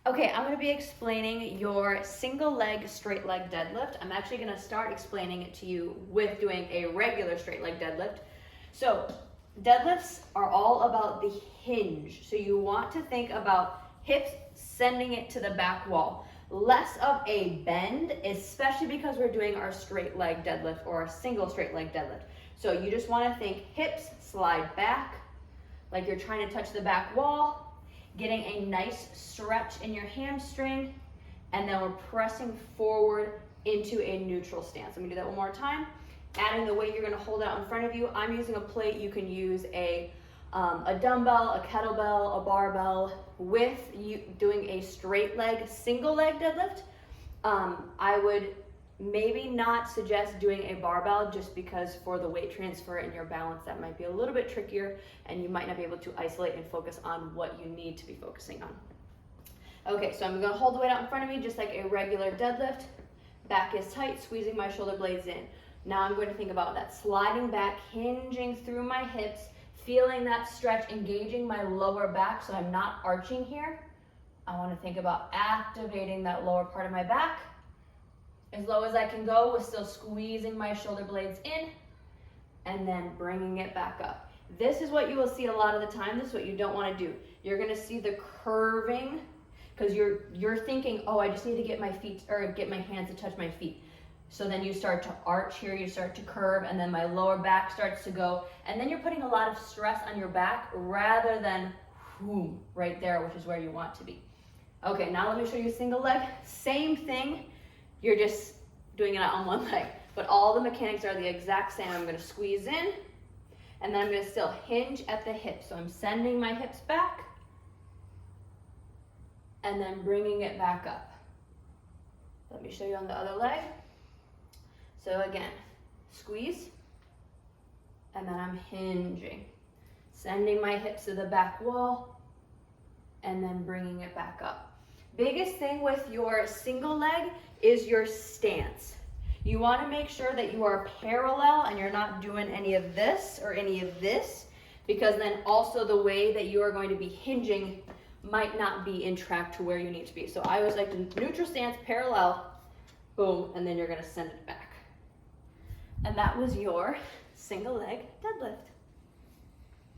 Okay, I'm gonna be explaining your single leg straight leg deadlift. I'm actually gonna start explaining it to you with doing a regular straight leg deadlift. So deadlifts are all about the hinge. So you want to think about hips sending it to the back wall. Less of a bend, especially because we're doing our straight leg deadlift or a single straight leg deadlift. So you just wanna think hips slide back, like you're trying to touch the back wall, getting a nice stretch in your hamstring, and then we're pressing forward into a neutral stance. Let me do that one more time. Adding the weight, you're gonna hold it out in front of you. I'm using a plate. You can use a dumbbell, a kettlebell, a barbell. With you doing a straight leg, single leg deadlift, I would maybe not suggest doing a barbell just because for the weight transfer and your balance, that might be a little bit trickier and you might not be able to isolate and focus on what you need to be focusing on. Okay, so I'm gonna hold the weight out in front of me just like a regular deadlift. Back is tight, squeezing my shoulder blades in. Now I'm going to think about that sliding back, hinging through my hips, feeling that stretch, engaging my lower back so I'm not arching here. I wanna think about activating that lower part of my back. As low as I can go with still squeezing my shoulder blades in and then bringing it back up. This is what you will see a lot of the time. This is what you don't want to do. You're going to see the curving because you're thinking, oh, I just need to get my feet or get my hands to touch my feet. So then you start to arch here, you start to curve, and then my lower back starts to go. And then you're putting a lot of stress on your back rather than whoom, right there, which is where you want to be. Okay, now let me show you single leg. Same thing. You're just doing it on one leg, but all the mechanics are the exact same. I'm gonna squeeze in, and then I'm gonna still hinge at the hips. So I'm sending my hips back, and then bringing it back up. Let me show you on the other leg. So again, squeeze, and then I'm hinging. Sending my hips to the back wall, and then bringing it back up. Biggest thing with your single leg is your stance. You want to make sure that you are parallel and you're not doing any of this or any of this, because then also the way that you are going to be hinging might not be in track to where you need to be. So I always like to neutral stance, parallel, boom, and then you're going to send it back. And that was your single leg deadlift.